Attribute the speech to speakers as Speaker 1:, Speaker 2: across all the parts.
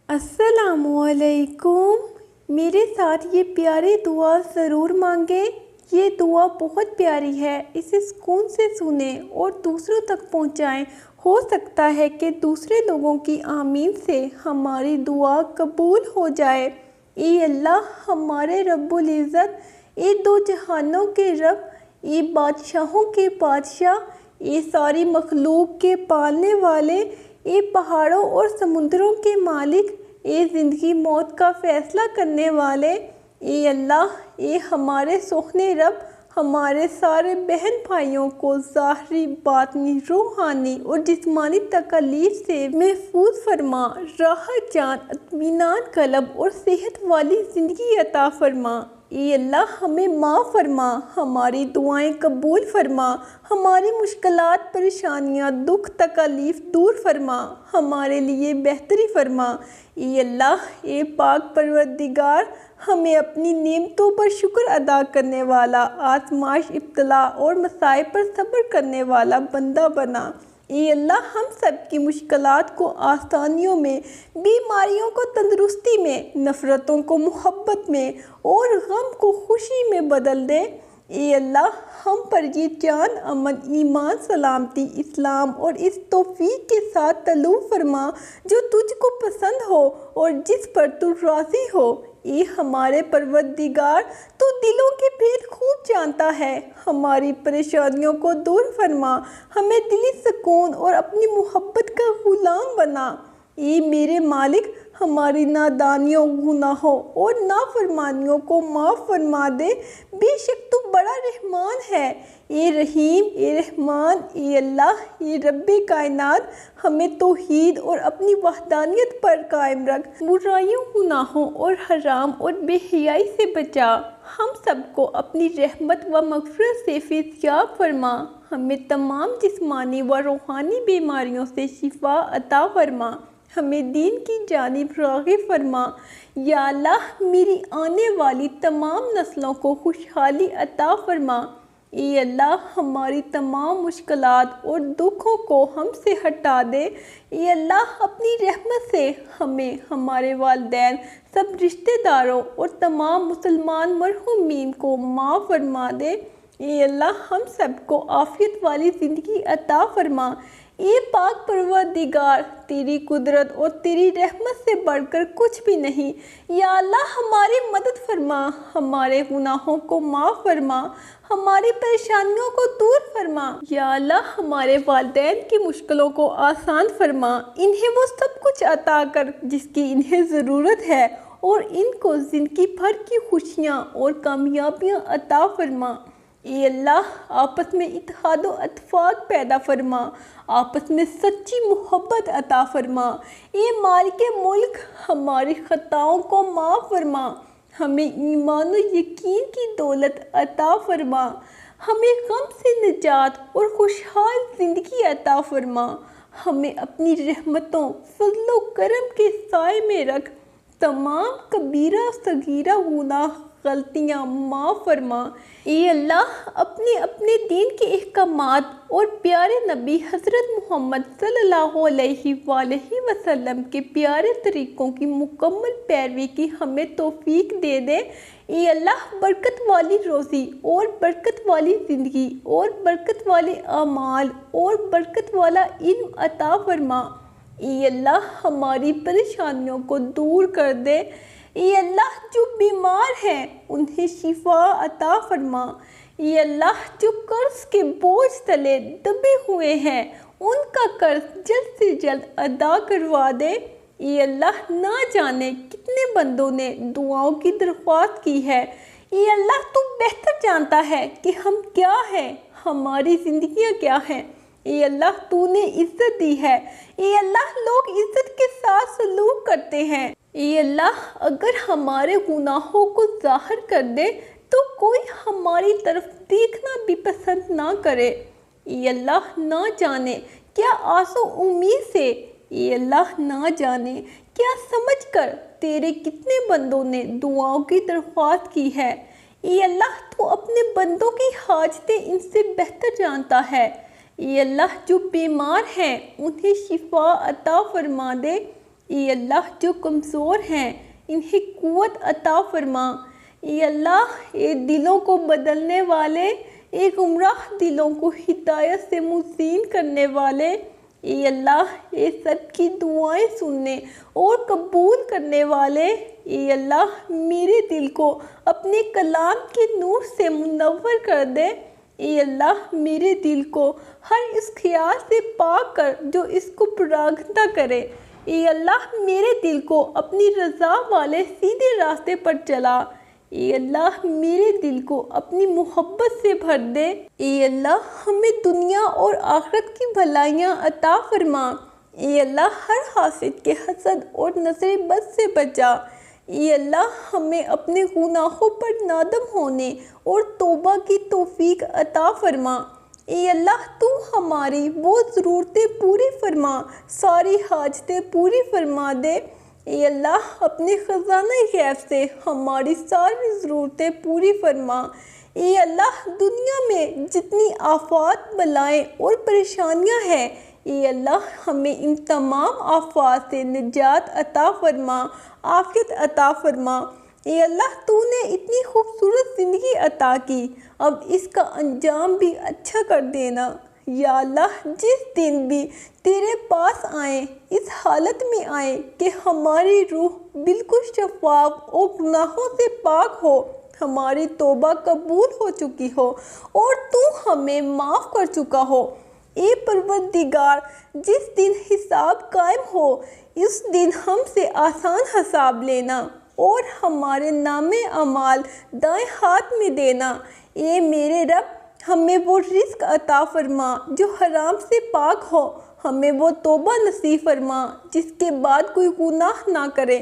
Speaker 1: السلام علیکم۔ میرے ساتھ یہ پیاری دعا ضرور مانگیں۔ یہ دعا بہت پیاری ہے، اسے سکون سے سنیں اور دوسروں تک پہنچائیں۔ ہو سکتا ہے کہ دوسرے لوگوں کی آمین سے ہماری دعا قبول ہو جائے۔ اے اللہ ہمارے رب العزت، اے دو جہانوں کے رب، اے بادشاہوں کے بادشاہ، اے ساری مخلوق کے پالنے والے، اے پہاڑوں اور سمندروں کے مالک، اے زندگی موت کا فیصلہ کرنے والے، اے اللہ، اے ہمارے سوہنے رب، ہمارے سارے بہن بھائیوں کو ظاہری، باطنی، روحانی اور جسمانی تکالیف سے محفوظ فرما، راحت جان، اطمینان قلب اور صحت والی زندگی عطا فرما۔ اے اللہ ہمیں معاف فرما، ہماری دعائیں قبول فرما، ہماری مشکلات، پریشانیاں، دکھ، تکالیف دور فرما، ہمارے لیے بہتری فرما۔ اے اللہ، اے پاک پروردگار، ہمیں اپنی نعمتوں پر شکر ادا کرنے والا، آزمائش، ابتلا اور مصائب پر صبر کرنے والا بندہ بنا۔ اے اللہ ہم سب کی مشکلات کو آسانیوں میں، بیماریوں کو تندرستی میں، نفرتوں کو محبت میں اور غم کو خوشی میں بدل دے۔ اے اللہ ہم پر یہ جان، امن، ایمان، سلامتی، اسلام اور اس توفیق کے ساتھ طلوع فرما جو تجھ کو پسند ہو اور جس پر تو راضی ہو۔ اے ہمارے پروردگار، تو دلوں کے بھید خوب جانتا ہے، ہماری پریشانیوں کو دور فرما، ہمیں دلی سکون اور اپنی محبت کا غلام بنا۔ اے میرے مالک، ہماری نادانیوں، گناہوں اور نافرمانیوں کو معاف فرما دے، بے شک تو بڑا رحمان ہے۔ اے رحیم، اے رحمان، اے اللہ، اے رب کائنات، ہمیں توحید اور اپنی وحدانیت پر قائم رکھ، برائیوں، گناہوں اور حرام اور بے حیائی سے بچا، ہم سب کو اپنی رحمت و مغفرت سے فیضیاب فرما، ہمیں تمام جسمانی و روحانی بیماریوں سے شفا عطا فرما، ہمیں دین کی جانب راغب فرما۔ یا اللہ میری آنے والی تمام نسلوں کو خوشحالی عطا فرما۔ اے اللہ ہماری تمام مشکلات اور دکھوں کو ہم سے ہٹا دے۔ اے اللہ اپنی رحمت سے ہمیں، ہمارے والدین، سب رشتہ داروں اور تمام مسلمان مرحومین کو معاف فرما دے۔ اے اللہ ہم سب کو عافیت والی زندگی عطا فرما۔ اے پاک پروردگار، تیری قدرت اور تیری رحمت سے بڑھ کر کچھ بھی نہیں۔ یا اللہ ہماری مدد فرما، ہمارے گناہوں کو معاف فرما، ہماری پریشانیوں کو دور فرما۔ یا اللہ ہمارے والدین کی مشکلوں کو آسان فرما، انہیں وہ سب کچھ عطا کر جس کی انہیں ضرورت ہے، اور ان کو زندگی بھر کی خوشیاں اور کامیابیاں عطا فرما۔ اے اللہ آپس میں اتحاد و اتفاق پیدا فرما، آپس میں سچی محبت عطا فرما۔ اے مالک ملک، ہماری خطاؤں کو معاف فرما، ہمیں ایمان و یقین کی دولت عطا فرما، ہمیں غم سے نجات اور خوشحال زندگی عطا فرما، ہمیں اپنی رحمتوں، فضل و کرم کے سائے میں رکھ، تمام کبیرہ صغیرہ گناہ، غلطیاں معاف فرما۔ اے اللہ اپنے دین کے احکامات اور پیارے نبی حضرت محمد صلی اللہ علیہ وآلہ وسلم کے پیارے طریقوں کی مکمل پیروی کی ہمیں توفیق دے دے۔ اے اللہ برکت والی روزی اور برکت والی زندگی اور برکت والے اعمال اور برکت والا علم عطا فرما۔ اے اللہ ہماری پریشانیوں کو دور کر دے۔ اے اللہ جو بیمار ہیں انہیں شفا عطا فرما۔ اے اللہ جو قرض کے بوجھ تلے دبے ہوئے ہیں ان کا قرض جلد سے جلد ادا کروا دے۔ اے اللہ نہ جانے کتنے بندوں نے دعاؤں کی درخواست کی ہے۔ اے اللہ تو بہتر جانتا ہے کہ ہم کیا ہیں، ہماری زندگیاں کیا ہیں۔ اے اللہ تو نے عزت دی ہے، اے اللہ لوگ عزت کے ساتھ سلوک کرتے ہیں۔ اے اللہ اگر ہمارے گناہوں کو ظاہر کر دے تو کوئی ہماری طرف دیکھنا بھی پسند نہ کرے۔ اے اللہ نہ جانے کیا آس و امید سے، اے اللہ نہ جانے کیا سمجھ کر تیرے کتنے بندوں نے دعاؤں کی درخواست کی ہے۔ اے اللہ تو اپنے بندوں کی حاجتیں ان سے بہتر جانتا ہے۔ اے اللہ جو بیمار ہیں انہیں شفا عطا فرما دے۔ اے اللہ جو کمزور ہیں انہیں قوت عطا فرما۔ اے اللہ اے دلوں کو بدلنے والے، اے گمراہ دلوں کو ہدایت سے مزین کرنے والے، اے اللہ اے سب کی دعائیں سننے اور قبول کرنے والے، اے اللہ میرے دل کو اپنے کلام کے نور سے منور کر دے۔ اے اللہ میرے دل کو ہر اس خیال سے پاک کر جو اس کو پراگندہ کرے۔ اے اللہ میرے دل کو اپنی رضا والے سیدھے راستے پر چلا۔ اے اللہ میرے دل کو اپنی محبت سے بھر دے۔ اے اللہ ہمیں دنیا اور آخرت کی بھلائیاں عطا فرما۔ اے اللہ ہر حاسد کے حسد اور نظر بد سے بچا۔ اے اللہ ہمیں اپنے گناہوں پر نادم ہونے اور توبہ کی توفیق عطا فرما۔ اے اللہ تو ہماری وہ ضرورتیں پوری فرما، ساری حاجتیں پوری فرما دے۔ اے اللہ اپنے خزانہ غیب سے ہماری ساری ضرورتیں پوری فرما۔ اے اللہ دنیا میں جتنی آفات، بلائیں اور پریشانیاں ہیں، اے اللہ ہمیں ان تمام آفات سے نجات عطا فرما، عافیت عطا فرما۔ اے اللہ تو نے اتنی خوبصورت زندگی عطا کی، اب اس کا انجام بھی اچھا کر دینا۔ یا اللہ جس دن بھی تیرے پاس آئیں اس حالت میں آئیں کہ ہماری روح بالکل شفاف اور گناہوں سے پاک ہو، ہماری توبہ قبول ہو چکی ہو اور تو ہمیں معاف کر چکا ہو۔ اے پروردگار جس دن حساب قائم ہو اس دن ہم سے آسان حساب لینا اور ہمارے نامے اعمال دائیں ہاتھ میں دینا۔ اے میرے رب ہمیں وہ رزق عطا فرما جو حرام سے پاک ہو، ہمیں وہ توبہ نصیب فرما جس کے بعد کوئی گناہ نہ کرے۔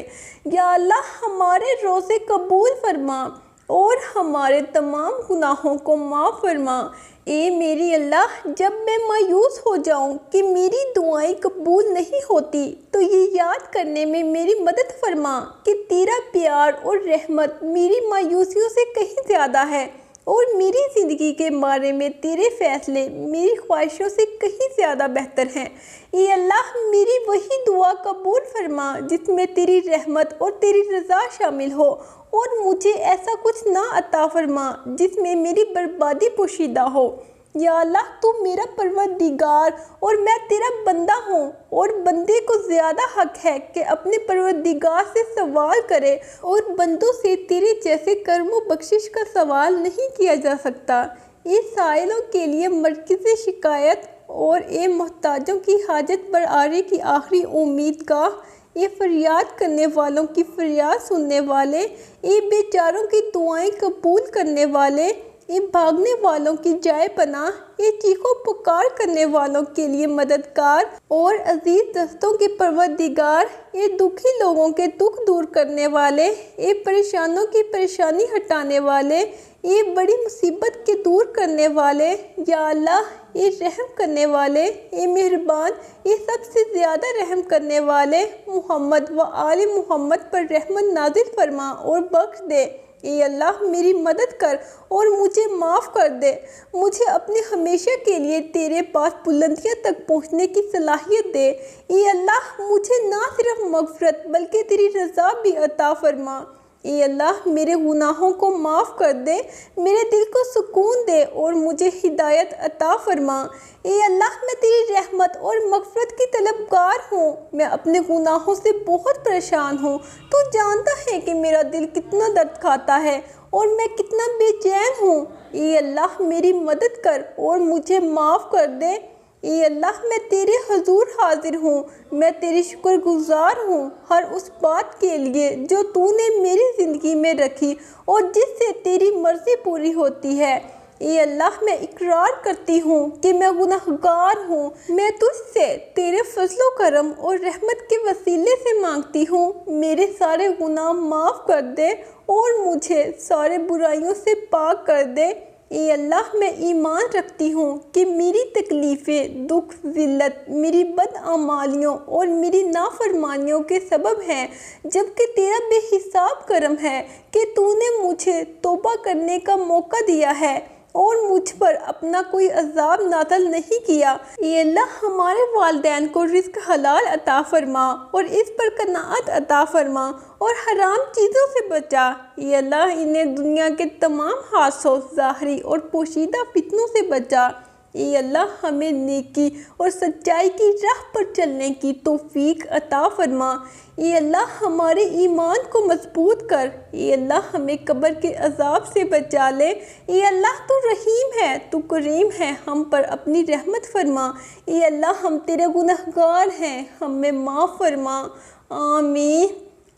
Speaker 1: یا اللہ ہمارے روزے قبول فرما اور ہمارے تمام گناہوں کو معاف فرما۔ اے میری اللہ جب میں مایوس ہو جاؤں کہ میری دعائیں قبول نہیں ہوتی تو یہ یاد کرنے میں میری مدد فرما کہ تیرا پیار اور رحمت میری مایوسیوں سے کہیں زیادہ ہے اور میری زندگی کے بارے میں تیرے فیصلے میری خواہشوں سے کہیں زیادہ بہتر ہیں۔ اے اللہ میری وہی دعا قبول فرما جس میں تیری رحمت اور تیری رضا شامل ہو اور مجھے ایسا کچھ نہ عطا فرما جس میں میری بربادی پوشیدہ ہو۔ یا اللہ تو میرا پروردگار اور میں تیرا بندہ ہوں اور بندے کو زیادہ حق ہے کہ اپنے پروردگار سے سوال کرے اور بندوں سے تیرے جیسے کرم و بخشش کا سوال نہیں کیا جا سکتا۔ اے سائلوں کے لیے مرکز شکایت اور اے محتاجوں کی حاجت برآری کی آخری امید گاہ، اے فریاد کرنے والوں کی فریاد سننے والے، اے بیچاروں کی دعائیں قبول کرنے والے، اے بھاگنے والوں کی جائے پناہ، اے چیخو پکار کرنے والوں کے لیے مددگار اور عزیز دستوں کے پروردگار، اے دکھی لوگوں کے دکھ دور کرنے والے، اے پریشانوں کی پریشانی ہٹانے والے، اے بڑی مصیبت کے دور کرنے والے، یا اللہ اے رحم کرنے والے، اے مہربان، اے سب سے زیادہ رحم کرنے والے، محمد و آل محمد پر رحمت نازل فرما اور بخش دے۔ اے اللہ میری مدد کر اور مجھے معاف کر دے، مجھے اپنے ہمیشہ کے لیے تیرے پاس بلندیاں تک پہنچنے کی صلاحیت دے۔ اے اللہ مجھے نہ صرف مغفرت بلکہ تیری رضا بھی عطا فرما۔ اے اللہ میرے گناہوں کو معاف کر دے، میرے دل کو سکون دے اور مجھے ہدایت عطا فرما۔ اے اللہ میں تیری رحمت اور مغفرت کی طلبگار ہوں، میں اپنے گناہوں سے بہت پریشان ہوں۔ تو جانتا ہے کہ میرا دل کتنا درد کھاتا ہے اور میں کتنا بے چین ہوں۔ اے اللہ میری مدد کر اور مجھے معاف کر دے۔ اے اللہ میں تیرے حضور حاضر ہوں، میں تیری شکر گزار ہوں ہر اس بات کے لیے جو تو نے میری زندگی میں رکھی اور جس سے تیری مرضی پوری ہوتی ہے۔ اے اللہ میں اقرار کرتی ہوں کہ میں گناہگار ہوں، میں تجھ سے تیرے فضل و کرم اور رحمت کے وسیلے سے مانگتی ہوں میرے سارے گناہ معاف کر دے اور مجھے سارے برائیوں سے پاک کر دے۔ اے اللہ میں ایمان رکھتی ہوں کہ میری تکلیفیں، دکھ، ذلت میری بدعمالیوں اور میری نافرمانیوں کے سبب ہیں، جبکہ تیرا بے حساب کرم ہے کہ تو نے مجھے توبہ کرنے کا موقع دیا ہے۔ اور مجھ پر اپنا کوئی عذاب نازل نہیں کیا۔ اے اللہ ہمارے والدین کو رزق حلال عطا فرما اور اس پر قناعت عطا فرما اور حرام چیزوں سے بچا۔ اے اللہ انہیں دنیا کے تمام حادثوں، ظاہری اور پوشیدہ فتنوں سے بچا۔ اے اللہ ہمیں نیکی اور سچائی کی راہ پر چلنے کی توفیق عطا فرما۔ اے اللہ ہمارے ایمان کو مضبوط کر۔ اے اللہ ہمیں قبر کے عذاب سے بچا لے۔ اے اللہ تو رحیم ہے، تو کریم ہے، ہم پر اپنی رحمت فرما۔ اے اللہ ہم تیرے گنہگار ہیں، ہمیں معاف فرما۔ آمین۔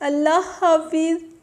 Speaker 1: اللہ حافظ۔